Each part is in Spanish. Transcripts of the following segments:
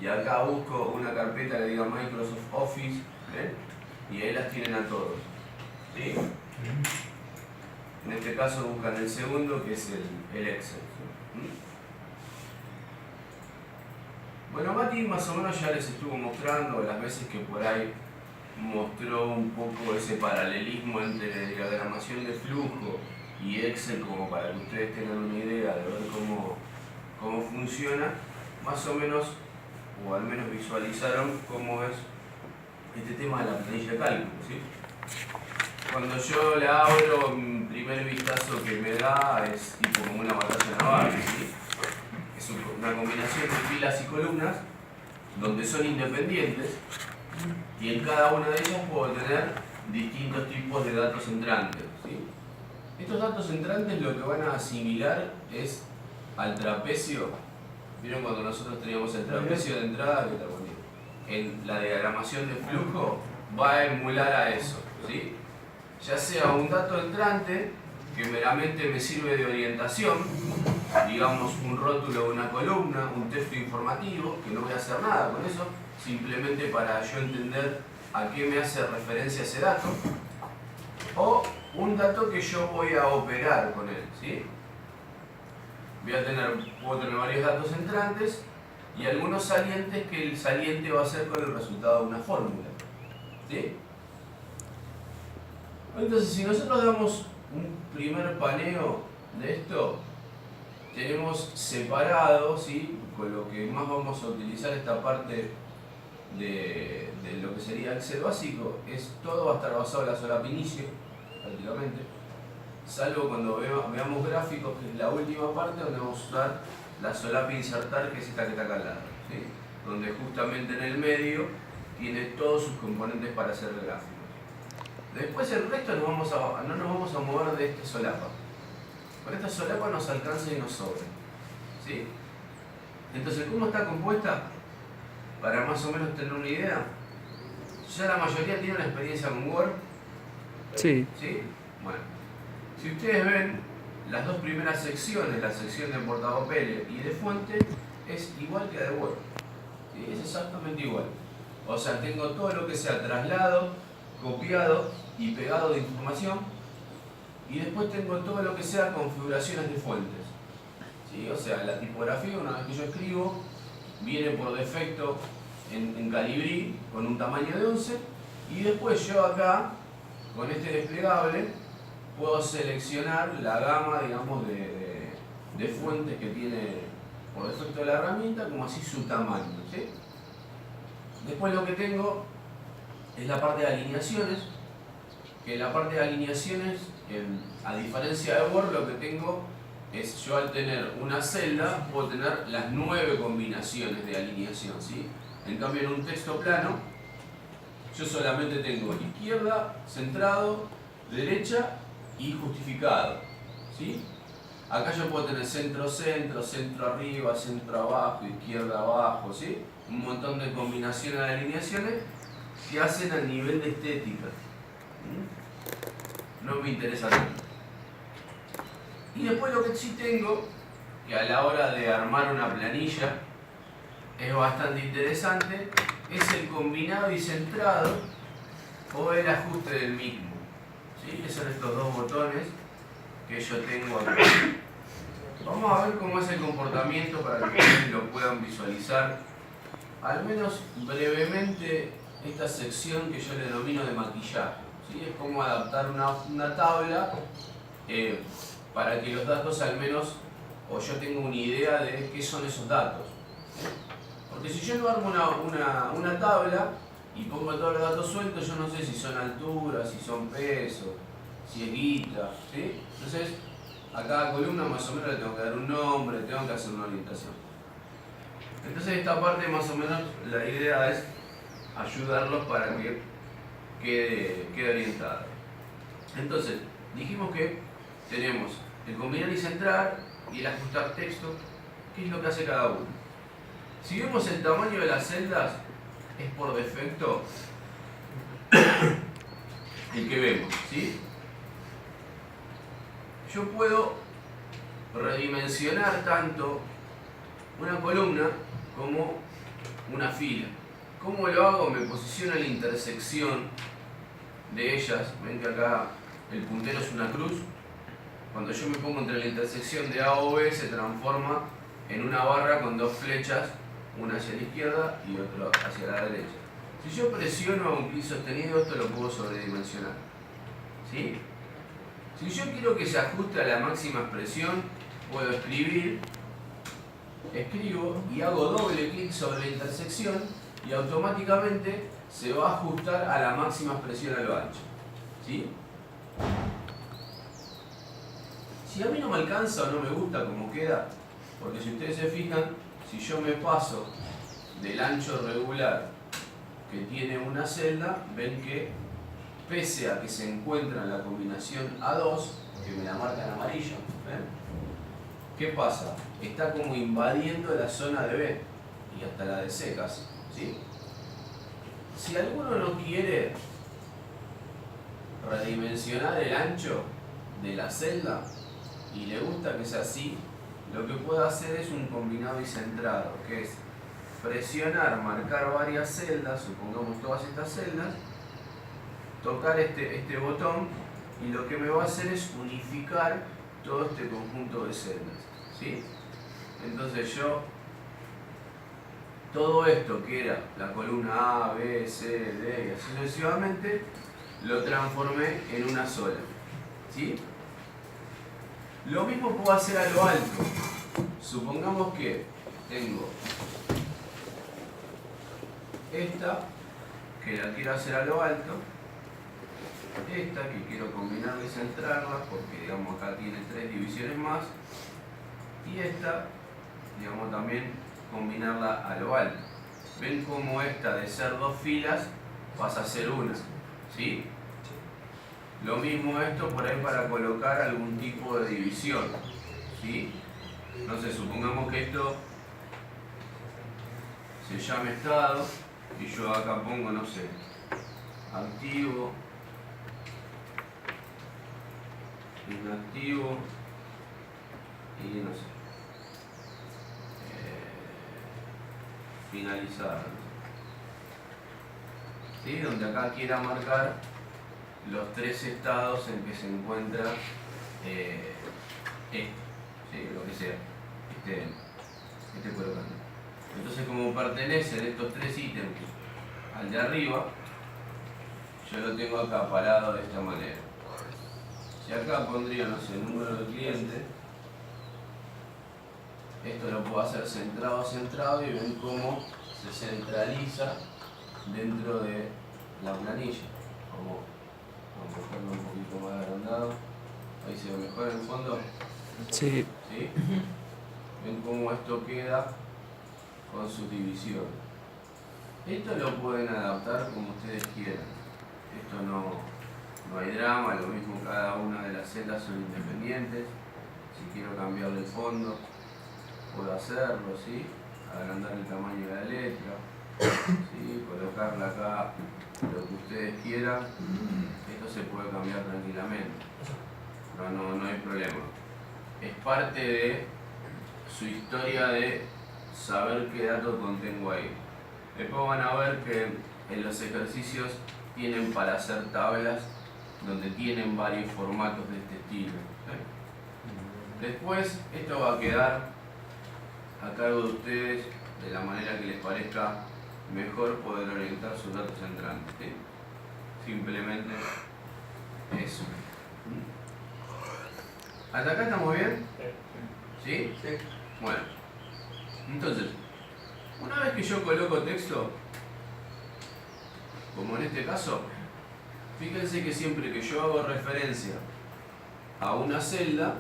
y acá busco una carpeta que diga Microsoft Office, y ahí las tienen a todos, ¿sí? En este caso buscan el segundo, que es el Excel. Bueno, Mati más o menos ya les estuvo mostrando las veces que por ahí mostró un poco ese paralelismo entre diagramación de flujo y Excel, como para que ustedes tengan una idea de ver cómo funciona, más o menos, o al menos visualizaron cómo es este tema de la planilla de cálculo, ¿sí? Cuando yo la abro, un primer vistazo que me da es tipo como una batalla naval, ¿sí? Es una combinación de filas y columnas donde son independientes y en cada una de ellas puedo tener distintos tipos de datos entrantes, ¿sí? Estos datos entrantes lo que van a asimilar es al trapecio. ¿Vieron cuando nosotros teníamos el trapecio de entrada? Que está bonito. En la diagramación de flujo va a emular a eso, ¿sí? Ya sea un dato entrante que meramente me sirve de orientación, digamos un rótulo de una columna, un texto informativo, que no voy a hacer nada con eso, simplemente para yo entender a qué me hace referencia ese dato, o un dato que yo voy a operar con él, ¿sí? Puedo tener varios datos entrantes y algunos salientes que el saliente va a ser con el resultado de una fórmula, ¿sí? Entonces, si nosotros damos un primer paneo de esto, tenemos separado, ¿sí? Con lo que más vamos a utilizar esta parte de lo que sería Excel básico, todo va a estar basado en la solapa inicio, prácticamente, salvo cuando veamos gráficos, que es la última parte donde vamos a usar la solapa insertar, que es esta que está acá al lado, ¿sí? Donde justamente en el medio tiene todos sus componentes para hacer gráficos. Después el resto no nos vamos a mover de esta solapa. Con esta solapa nos alcanza y nos sobra, ¿sí? Entonces, ¿cómo está compuesta? Para más o menos tener una idea. ¿Ya la mayoría tiene una experiencia con Word? Sí. ¿Sí? Bueno, si ustedes ven las dos primeras secciones, la sección de portapapeles y de fuente, es igual que la de Word, ¿sí? Es exactamente igual. O sea, tengo todo lo que sea traslado, copiado y pegado de información, y después tengo todo lo que sea configuraciones de fuentes, ¿sí? O sea, la tipografía, una vez que yo escribo, viene por defecto en Calibri con un tamaño de 11, y después yo acá, con este desplegable, puedo seleccionar la gama, digamos, de fuentes que tiene por defecto la herramienta, como así su tamaño, ¿sí? Después lo que tengo es la parte de alineaciones, que en la parte de alineaciones, a diferencia de Word, lo que tengo es, yo al tener una celda, puedo tener las 9 combinaciones de alineación, ¿sí? En cambio, en un texto plano, yo solamente tengo izquierda, centrado, derecha y justificado, ¿sí? Acá yo puedo tener centro, centro, centro arriba, centro abajo, izquierda abajo, ¿sí? Un montón de combinaciones de alineaciones que hacen al nivel de estética. No me interesa tanto. Y después lo que sí tengo, que a la hora de armar una planilla es bastante interesante, es el combinado y centrado o el ajuste del mismo, ¿sí? Que son estos dos botones que yo tengo acá. Vamos a ver cómo es el comportamiento para que ustedes lo puedan visualizar, al menos brevemente, esta sección que yo le denomino de maquillaje, ¿sí? Es como adaptar una tabla para que los datos al menos, o yo tenga una idea de qué son esos datos. Porque si yo no armo una tabla y pongo todos los datos sueltos, yo no sé si son alturas, si son pesos, si es guita, ¿sí? Entonces, a cada columna más o menos le tengo que dar un nombre, tengo que hacer una orientación. Entonces esta parte más o menos la idea es ayudarlos para que quede orientada. Entonces, dijimos que tenemos el combinar y centrar y el ajustar texto. ¿Qué es lo que hace cada uno? Si vemos el tamaño de las celdas, es por defecto el que vemos, ¿sí? Yo puedo redimensionar tanto una columna como una fila. ¿Cómo lo hago? Me posiciono en la intersección de ellas. Ven que acá el puntero es una cruz. Cuando yo me pongo entre la intersección de A o B, se transforma en una barra con dos flechas, una hacia la izquierda y otra hacia la derecha. Si yo presiono a un clic sostenido, esto lo puedo sobredimensionar. ¿Sí? Si yo quiero que se ajuste a la máxima expresión, puedo escribo y hago doble clic sobre la intersección y automáticamente se va a ajustar a la máxima expresión a lo ancho. ¿Sí? Si a mí no me alcanza o no me gusta como queda, porque si ustedes se fijan, si yo me paso del ancho regular que tiene una celda, ven que pese a que se encuentra en la combinación A2, que me la marca en amarillo, ¿ven? ¿Qué pasa? Está como invadiendo la zona de B y hasta la de C casi, ¿sí? Si alguno no quiere redimensionar el ancho de la celda y le gusta que sea así, lo que puede hacer es un combinado y centrado, que es presionar, marcar varias celdas, supongamos todas estas celdas, tocar este botón y lo que me va a hacer es unificar todo este conjunto de celdas, ¿sí? Entonces yo, todo esto que era la columna A, B, C, D y así sucesivamente, lo transformé en una sola, ¿sí? Lo mismo puedo hacer a lo alto. Supongamos que tengo esta, que la quiero hacer a lo alto, esta que quiero combinarla y centrarla, porque digamos acá tiene 3 divisiones más, y esta, digamos también combinarla a lo alto. Ven cómo esta de ser 2 filas pasa a ser una, ¿sí? Lo mismo esto por ahí para colocar algún tipo de división, ¿sí? No sé, supongamos que esto se llame estado y yo acá pongo, no sé, activo, inactivo y no sé, finalizar, ¿sí? Donde acá quiera marcar los 3 estados en que se encuentra esto, ¿sí? Lo que sea, este colocante. Entonces, como pertenecen estos 3 ítems al de arriba, yo lo tengo acá parado de esta manera. Si acá pondría, no sé, el número de cliente, esto lo puedo hacer centrado y ven cómo se centraliza dentro de la planilla. Vamos a dejarlo un poquito más agrandado. Ahí se ve mejor en el fondo. Sí. ¿Sí? Ven cómo esto queda con su división. Esto lo pueden adaptar como ustedes quieran. Esto no hay drama, lo mismo cada una de las celdas son independientes. Si quiero cambiarle el fondo, puedo hacerlo, ¿sí? Agrandar el tamaño de la letra, ¿sí? Colocarla acá, lo que ustedes quieran. Esto se puede cambiar tranquilamente. No hay problema. Es parte de su historia de saber qué datos contengo ahí. Después van a ver que en los ejercicios tienen para hacer tablas donde tienen varios formatos de este estilo. Después esto va a quedar a cargo de ustedes de la manera que les parezca mejor poder orientar sus datos entrantes, ¿sí? Simplemente eso. ¿Hasta acá estamos bien? ¿Sí? Sí. Bueno, entonces, una vez que yo coloco texto, como en este caso, fíjense que siempre que yo hago referencia a una celda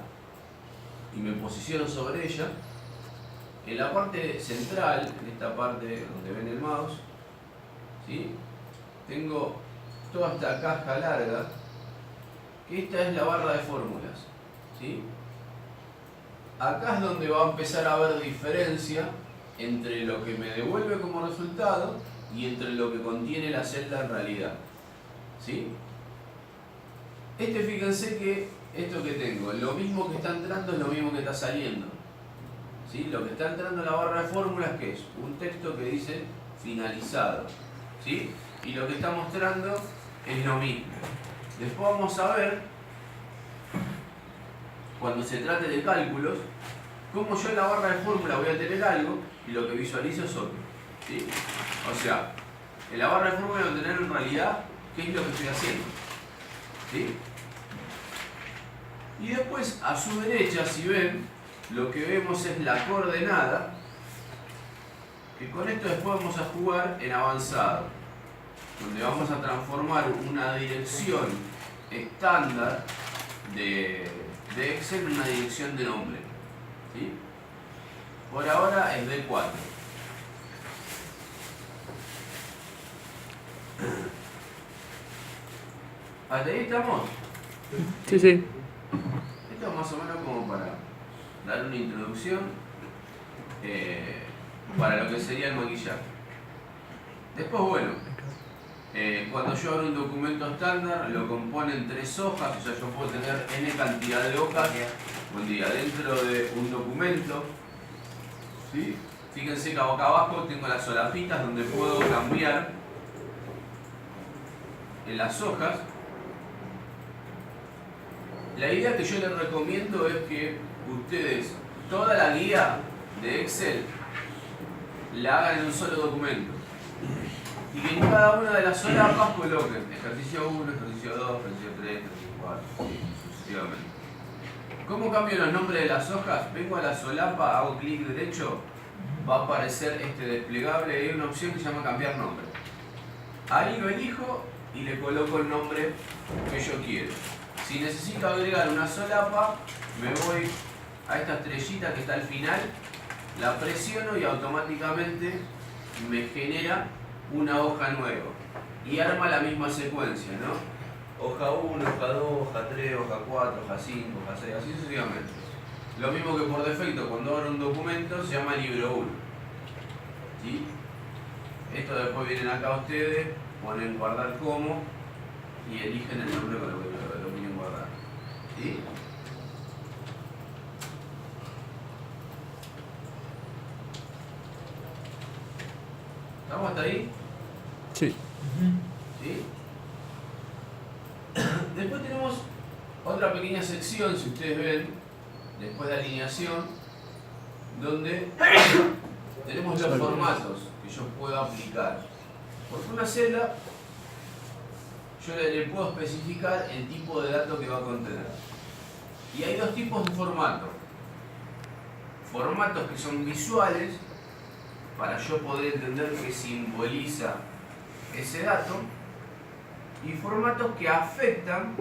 y me posiciono sobre ella, en la parte central, en esta parte donde ven el mouse, ¿sí? Tengo toda esta caja larga, que esta es la barra de fórmulas, ¿sí? Acá es donde va a empezar a haber diferencia entre lo que me devuelve como resultado y entre lo que contiene la celda en realidad, ¿sí? Fíjense que esto que tengo, lo mismo que está entrando es lo mismo que está saliendo, ¿sí? Lo que está entrando en la barra de fórmulas, ¿qué es? Un texto que dice finalizado, ¿sí? Y lo que está mostrando es lo mismo. Después vamos a ver, cuando se trate de cálculos, cómo yo en la barra de fórmula voy a tener algo y lo que visualizo es otro, ¿sí? O sea, en la barra de fórmula voy a tener en realidad qué es lo que estoy haciendo, ¿sí? Y después, a su derecha, si ven, lo que vemos es la coordenada, que con esto después vamos a jugar en avanzado, donde vamos a transformar una dirección estándar de Excel en una dirección de nombre, ¿sí? Por ahora es D4. ¿Hasta ahí estamos? Sí, sí. Esto es más o menos como para dar una introducción para lo que sería el maquillaje. Después, bueno, cuando yo abro un documento estándar, lo componen 3 hojas, o sea, yo puedo tener n cantidad de hojas, buen día, dentro de un documento, ¿sí? Fíjense que acá abajo tengo las solapitas donde puedo cambiar en las hojas. La idea que yo les recomiendo es que ustedes toda la guía de Excel la hagan en un solo documento y que en cada una de las solapas coloquen ejercicio 1, ejercicio 2, ejercicio 3, ejercicio 4, y sucesivamente. ¿Cómo cambio los nombres de las hojas? Vengo a la solapa, hago clic derecho, va a aparecer este desplegable y hay una opción que se llama cambiar nombre. Ahí lo elijo y le coloco el nombre que yo quiero. Si necesito agregar una solapa, me voy a esta estrellita que está al final, la presiono y automáticamente me genera una hoja nueva y arma la misma secuencia, ¿no? Hoja 1, hoja 2, hoja 3, hoja 4, hoja 5, hoja 6, así sucesivamente. Lo mismo que por defecto cuando abro un documento se llama libro 1, ¿sí? Esto después vienen acá ustedes, ponen guardar como y eligen el nombre con el que lo quieren guardar, ¿sí? ¿Estamos hasta ahí? Sí. ¿Sí? Después tenemos otra pequeña sección, si ustedes ven, después de alineación, donde tenemos los formatos que yo puedo aplicar. Porque una celda, yo le puedo especificar el tipo de dato que va a contener. Y hay 2 tipos de formatos. Formatos que son visuales, para yo poder entender qué simboliza ese dato, y formatos que afectan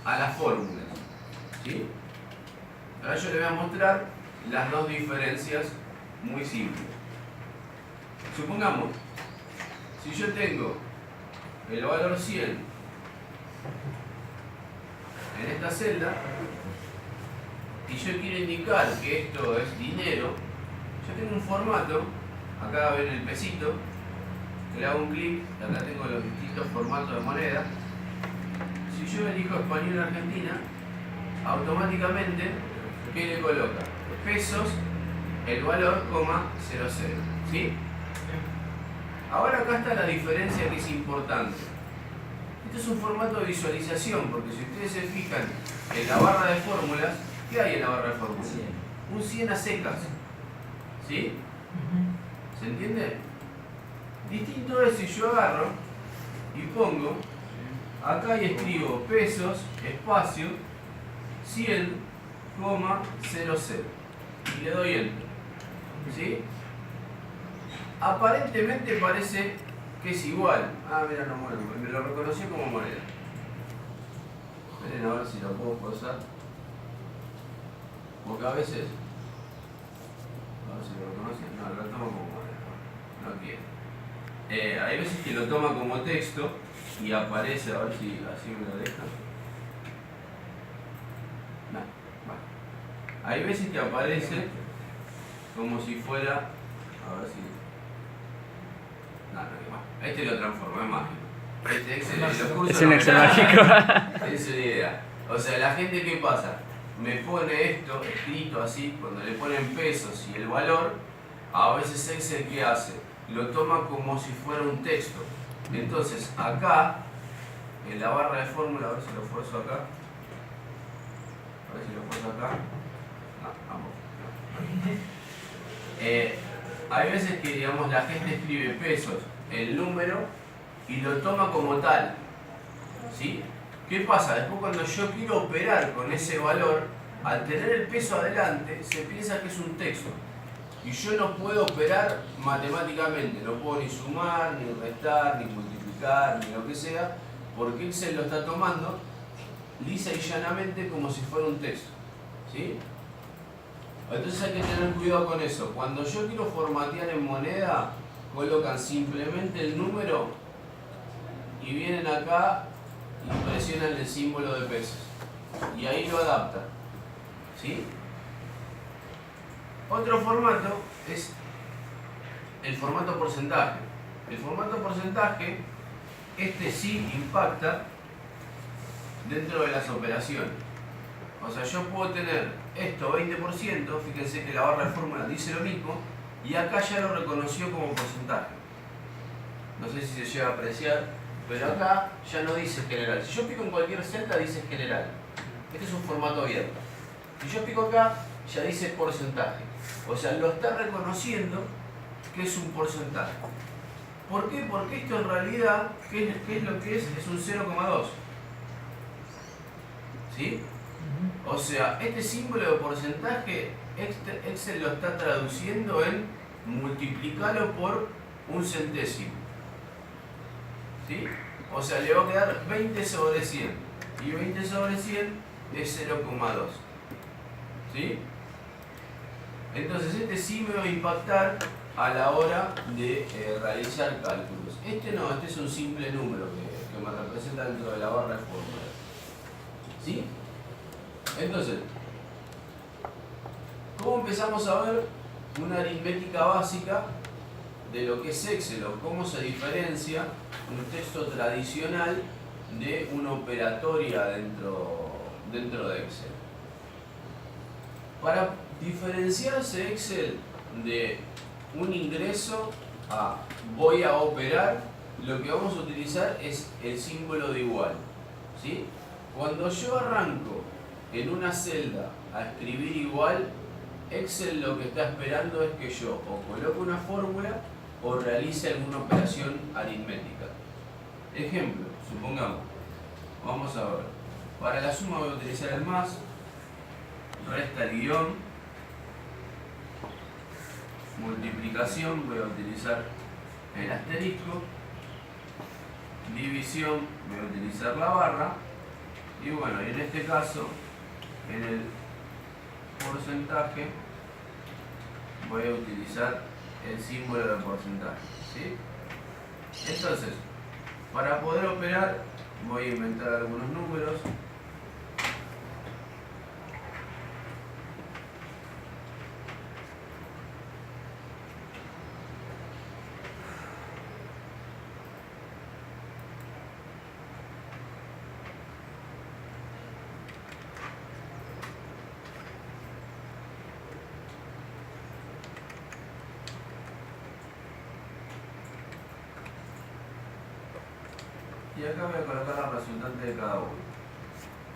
a las fórmulas, ¿sí? Ahora yo le voy a mostrar las 2 diferencias muy simples. Supongamos, si yo tengo el valor 100 en esta celda y yo quiero indicar que esto es dinero, yo tengo un formato, acá ven el pesito, que le hago un clic, y acá tengo los distintos formatos de moneda. Si yo elijo español Argentina, automáticamente, ¿qué le coloca? Pesos, el valor, coma, 00, ¿sí? Ahora acá está la diferencia que es importante. Este es un formato de visualización, porque si ustedes se fijan en la barra de fórmulas, ¿qué hay en la barra de fórmulas? Un 100 a secas, ¿sí? ¿Se entiende? Distinto es si yo agarro y pongo acá y escribo pesos, espacio, 100,00 y le doy enter, ¿sí? Aparentemente parece que es igual. Ah, mira, no, bueno, me lo reconoció como moneda. Miren a ver si lo puedo pasar, porque a veces, a ver si lo reconoce, no, lo toma como moneda, no quiere. Hay veces que lo toma como texto y aparece, a ver si así me lo deja. No, bueno. Hay veces que aparece como si fuera, a ver si... No, este lo transforma, es mágico. Este Excel, los cursos Es un Excel mágico. es una idea. O sea, la gente, ¿qué pasa? me pone esto escrito así, cuando le ponen pesos y el valor, a veces Excel ¿qué hace? Lo toma como si fuera un texto. Entonces acá, en la barra de fórmula, a ver si lo fuerzo acá. A ver si lo fuerzo acá. No, vamos. Hay veces que digamos la gente escribe pesos, el número, y lo toma como tal. ¿Sí? ¿Qué pasa? Después cuando yo quiero operar con ese valor, al tener el peso adelante, se piensa que es un texto. Y yo no puedo operar matemáticamente, no puedo ni sumar, ni restar, ni multiplicar, ni lo que sea, porque Excel lo está tomando lisa y llanamente como si fuera un texto. ¿Sí? Entonces hay que tener cuidado con eso. Cuando yo quiero formatear en moneda, colocan simplemente el número y vienen acá y presionan el símbolo de pesos. Y ahí lo adaptan. ¿Sí? Otro formato es el formato porcentaje. El formato porcentaje, este sí impacta dentro de las operaciones. O sea, yo puedo tener esto 20%, fíjense que la barra de fórmula dice lo mismo, y acá ya lo reconoció como porcentaje. No sé si se llega a apreciar, pero acá ya no dice general. Si yo pico en cualquier celda, dice general. Este es un formato abierto. Si yo pico acá, ya dice porcentaje. O sea, lo está reconociendo que es un porcentaje. ¿Por qué? Porque esto en realidad, ¿qué es lo que es? Es un 0,2. ¿Sí? O sea, este símbolo de porcentaje, Excel lo está traduciendo en multiplicarlo por un centésimo. ¿Sí? O sea, le va a quedar 20 sobre 100. Y 20 sobre 100 es 0,2. ¿Sí? Entonces este sí me va a impactar a la hora de realizar cálculos. Este no, este es un simple número que me representa dentro de la barra de fórmula. ¿Sí? Entonces, ¿cómo empezamos a ver una aritmética básica de lo que es Excel o cómo se diferencia un texto tradicional de una operatoria dentro de Excel? Para diferenciarse Excel de un ingreso a voy a operar, lo que vamos a utilizar es el símbolo de igual. ¿Sí? Cuando yo arranco en una celda a escribir igual, Excel lo que está esperando es que yo o coloque una fórmula o realice alguna operación aritmética. Ejemplo, supongamos, vamos a ver, para la suma voy a utilizar el más, resta el guión, multiplicación voy a utilizar el asterisco, división voy a utilizar la barra, y bueno, y en este caso, en el porcentaje, voy a utilizar el símbolo de porcentaje. ¿Sí? Entonces, para poder operar, voy a inventar algunos números. Y acá voy a colocar la resultante de cada uno.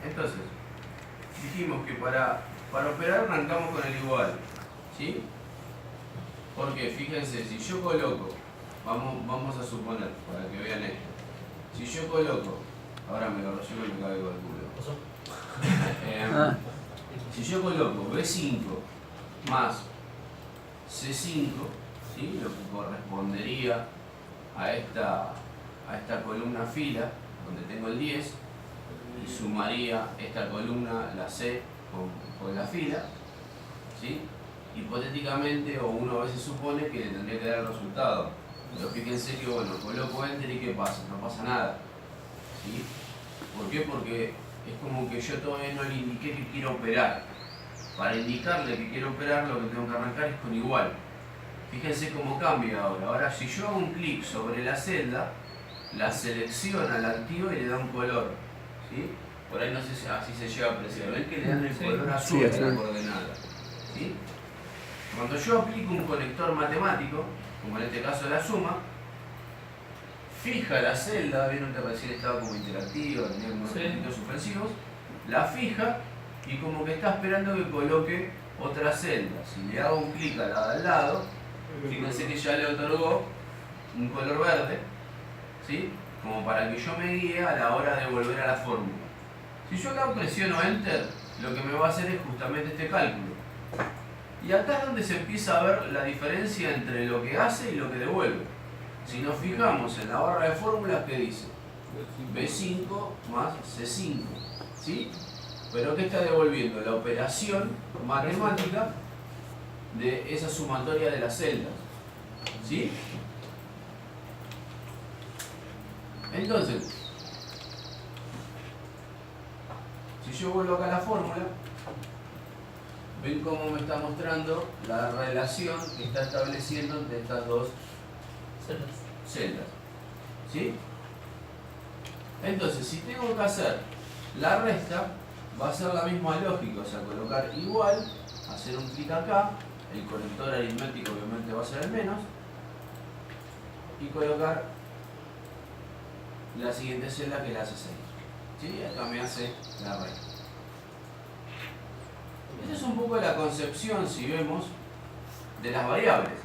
Entonces, dijimos que para operar arrancamos con el igual. ¿Sí? Porque fíjense, si yo coloco, vamos a suponer, para que vean esto, si yo coloco, ahora me lo relleno y me caigo el culo. Si yo coloco B5 más C5, ¿sí? Lo que correspondería a esta columna fila, donde tengo el 10, y sumaría esta columna, la C, con la fila, ¿sí? Hipotéticamente, o uno a veces supone que le tendría que dar el resultado. Pero fíjense que, bueno, coloco Enter y ¿qué pasa? No pasa nada. ¿Sí? ¿Por qué? Porque es como que yo todavía no le indiqué que quiero operar. Para indicarle que quiero operar, lo que tengo que arrancar es con igual. Fíjense cómo cambia ahora. Ahora, si yo hago un clic sobre la celda, la selecciona, la activa y le da un color. ¿Sí? por ahí no sé si así se llega a apreciar, ven que le dan el color azul Sí, a azul. la coordenada. ¿Sí? Cuando yo aplico un conector matemático, como en este caso la suma, fija la celda, vieron que recién estaba como interactiva, tenía unos puntitos suspensivos, la fija y como que está esperando que coloque otra celda. Si le hago un clic a la de al lado, fíjense que ya le otorgó un color verde, ¿sí? Como para que yo me guíe a la hora de volver a la fórmula. Si yo acá presiono Enter, lo que me va a hacer es justamente este cálculo. Y acá es donde se empieza a ver la diferencia entre lo que hace y lo que devuelve. Si nos fijamos en la barra de fórmulas, ¿qué dice? B5 más C5, ¿sí? Pero ¿qué está devolviendo? La operación matemática de esa sumatoria de las celdas, ¿sí? Entonces, si yo vuelvo acá a la fórmula, ven cómo me está mostrando la relación que está estableciendo entre estas dos celdas, ¿sí? Entonces, si tengo que hacer la resta, va a ser la misma lógica, o sea, colocar igual, hacer un clic acá, el conector aritmético obviamente va a ser el menos, y colocar la siguiente celda que la hace 6. ¿Sí? Acá me hace la resta. Esa es un poco la concepción, si vemos, de las variables.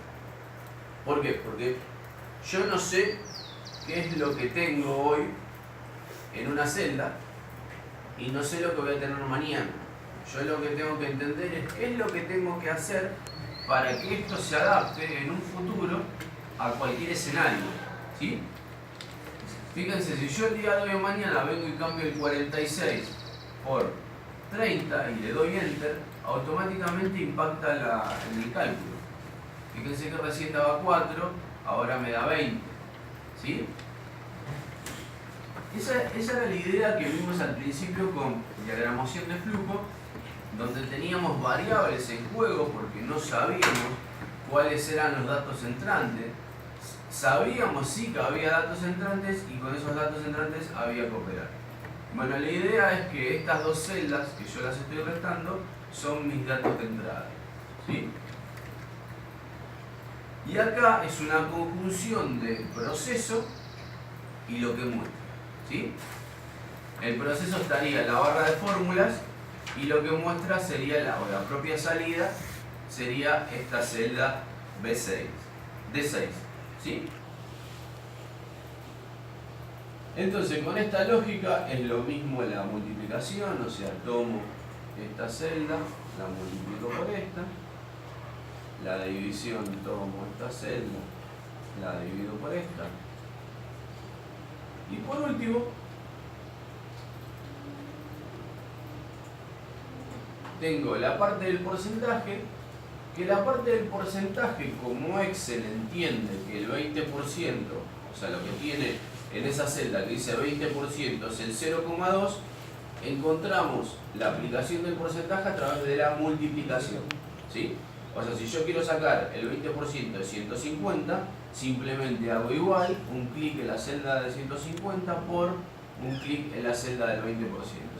¿Por qué? Porque yo no sé qué es lo que tengo hoy en una celda y no sé lo que voy a tener mañana. Yo lo que tengo que entender es qué es lo que tengo que hacer para que esto se adapte en un futuro a cualquier escenario, ¿sí? Fíjense, si yo el día de hoy o mañana vengo y cambio el 46 por 30 y le doy Enter, automáticamente impacta en el cálculo. Fíjense que recién daba 4, ahora me da 20, ¿sí? Esa era la idea que vimos al principio con diagramación de flujo, donde teníamos variables en juego porque no sabíamos cuáles eran los datos entrantes. Sabíamos sí que había datos entrantes y con esos datos entrantes había que operar. Bueno, la idea es que estas dos celdas, que yo las estoy restando, son mis datos de entrada, ¿sí? Y acá es una conjunción de proceso y lo que muestra, ¿sí? El proceso estaría en la barra de fórmulas y lo que muestra sería la propia salida, sería esta celda B6, D6, ¿sí? Entonces, con esta lógica es lo mismo la multiplicación, o sea, tomo esta celda, la multiplico por esta, la división, tomo esta celda, la divido por esta, y por último, tengo la parte del porcentaje, que la parte del porcentaje, como Excel entiende que el 20%, o sea, lo que tiene en esa celda que dice 20% es el 0,2, encontramos la aplicación del porcentaje a través de la multiplicación, ¿sí? O sea, si yo quiero sacar el 20% de 150, simplemente hago igual, un clic en la celda de 150 por un clic en la celda del 20%,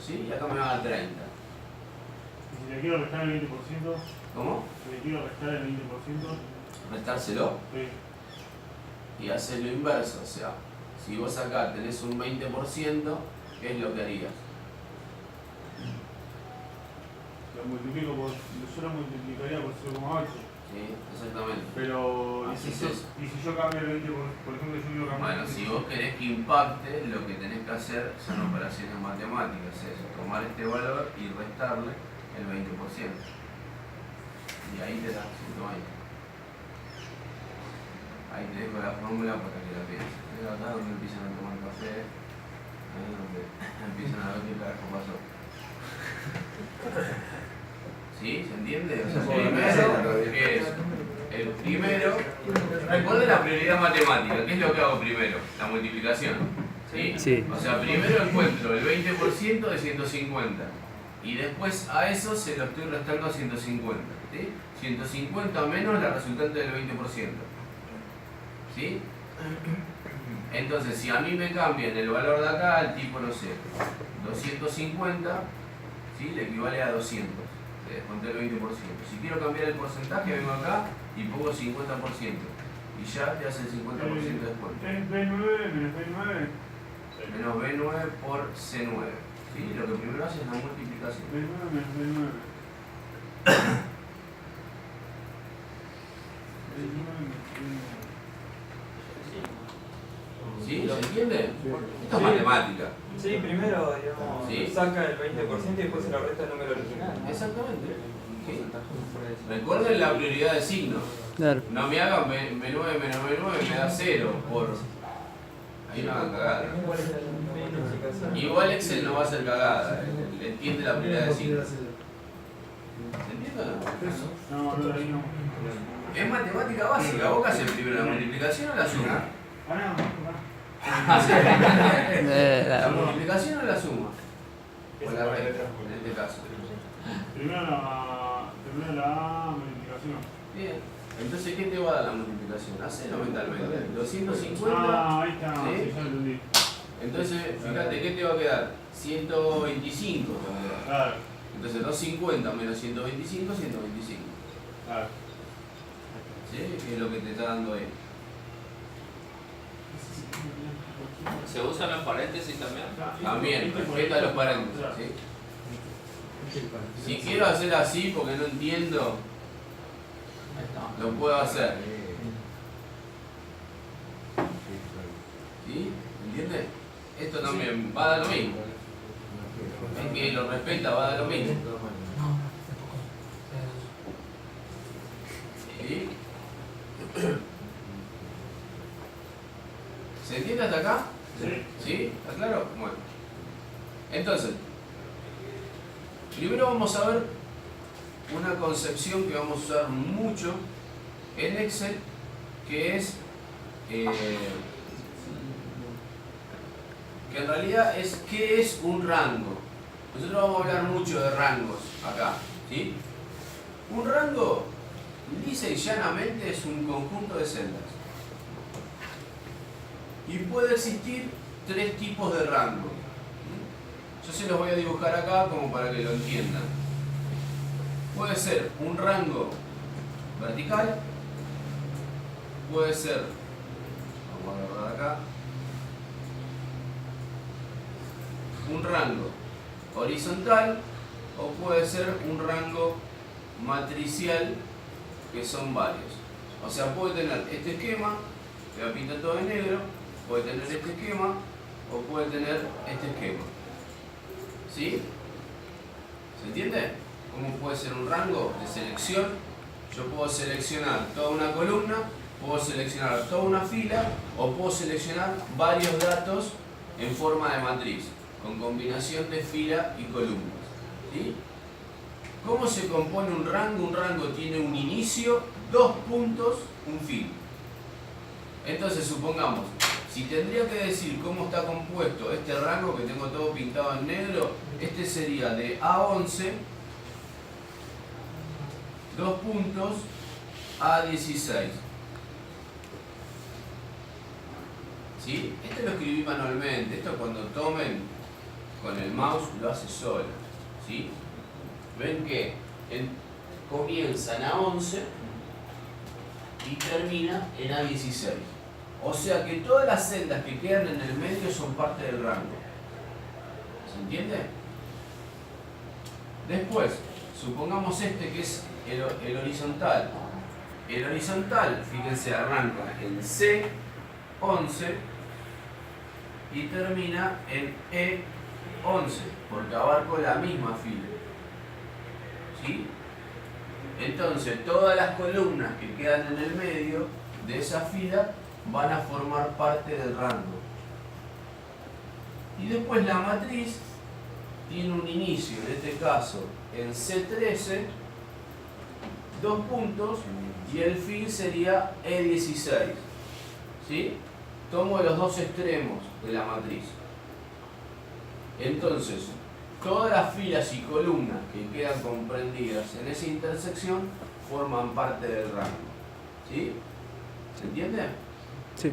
¿sí? Y acá me va a 30. ¿Y si le quiero restar el 20%? ¿Cómo? Si le quiero restar el 20%, Restárselo sí. y hacer lo inverso, o sea, si vos acá tenés un 20%, ¿qué es lo que harías? Lo multiplico por, yo lo multiplicaría por 0,8. Sí, exactamente. Pero, Así y si yo cambio el 20%, por ejemplo, yo quiero cambiar Bueno, el 20%. si vos querés que impacte, lo que tenés que hacer son operaciones matemáticas, es tomar este valor y restarle el 20%. Y ahí te da 120. Ahí te dejo la fórmula para que la pienses. Es acá donde empiezan a tomar café, ahí es donde empiezan a ver qué carajo pasó. ¿Sí? ¿Se entiende? O sea, primero, ¿qué es? El primero, recuerden la prioridad matemática. ¿Qué es lo que hago primero? La multiplicación. ¿Sí? Sí. O sea, primero encuentro el 20% de 150 y después a eso se lo estoy restando a 150. ¿Sí? 150 menos la resultante del 20%. ¿Sí? Entonces, si a mí me cambian el valor de acá, el tipo, no sé, 250, ¿sí? Le equivale a 200. Le desconté el 20%. Si quiero cambiar el porcentaje, vengo acá y pongo 50%. Y ya te hace el 50% de descuento. Es B9 menos B9. Menos B9 por C9. ¿Sí? Lo que primero hace es la multiplicación. B9 menos B9. ¿Sí? ¿Se entiende? Esto es matemática. Sí, primero, digamos, ¿Sí? saca el 20% y después se lo resta el número original. Exactamente. ¿Sí? Recuerden la prioridad de signo. Claro. No me hagan B9 menos B9 me da 0 por... Ahí no hagan cagada. Igual Excel no va a hacer cagada, le entiende la prioridad de signo. ¿Se entiende o no? No, ahí no. Es matemática básica. ¿Vos qué haces primero, la multiplicación o la suma? Ah, ¿La multiplicación o la suma? O la resta, en este caso. Primero la multiplicación. Bien. Entonces, ¿qué te va a dar la multiplicación? Hacelo mentalmente. 250. Ah, ahí está. ¿sí? Sí, ya lo entendí. Entonces, fíjate, ¿qué te va a quedar? 125 te va a quedar. Claro, Entonces, 250 menos 125, 125. claro. ¿Sí? Que es lo que te está dando ahí. ¿Se usan los paréntesis también? También, respeta los paréntesis. ¿Sí? Si quiero hacer así porque no entiendo, lo puedo hacer. ¿Sí? ¿Entiendes? Esto también va a dar lo mismo. El que lo respeta va a dar lo mismo. ¿Sí? ¿Se entiende hasta acá? Sí. ¿Sí? ¿Está claro? Bueno. Entonces, primero vamos a ver una concepción que vamos a usar mucho en Excel, que es que en realidad es ¿qué es un rango? Nosotros vamos a hablar mucho de rangos acá, ¿sí? Un rango, lisa y llanamente, es un conjunto de celdas. Y puede existir tres tipos de rango. Yo se los voy a dibujar acá como para que lo entiendan. Puede ser un rango vertical, puede ser, vamos a agarrar acá, un rango horizontal o puede ser un rango matricial, que son varios. O sea, puede tener este esquema, que va a pintar todo en negro, puede tener este esquema o puede tener este esquema. ¿Sí? ¿Se entiende? ¿Cómo puede ser un rango de selección? Yo puedo seleccionar toda una columna, puedo seleccionar toda una fila o puedo seleccionar varios datos en forma de matriz, con combinación de fila y columnas. ¿Sí? ¿Cómo se compone un rango? Un rango tiene un inicio, 2 puntos, un fin. Entonces, supongamos, si tendría que decir cómo está compuesto este rango que tengo todo pintado en negro, este sería de A11, 2 puntos, A16. ¿Sí? Este lo escribí manualmente. Esto cuando tomen con el mouse lo hace solo. ¿Sí? Ven que comienza en A11 y termina en A16. O sea que todas las celdas que quedan en el medio son parte del rango. ¿Se entiende? Después, supongamos este que es el horizontal. El horizontal, fíjense, arranca en C11 y termina en E11, porque abarco la misma fila. ¿Sí? Entonces, todas las columnas que quedan en el medio de esa fila van a formar parte del rango. Y después la matriz tiene un inicio, en este caso en C13, 2 puntos, y el fin sería E16. ¿Sí? Tomo los dos extremos de la matriz. Entonces, todas las filas y columnas que quedan comprendidas en esa intersección forman parte del rango. ¿Sí? ¿Se entiende? Sí.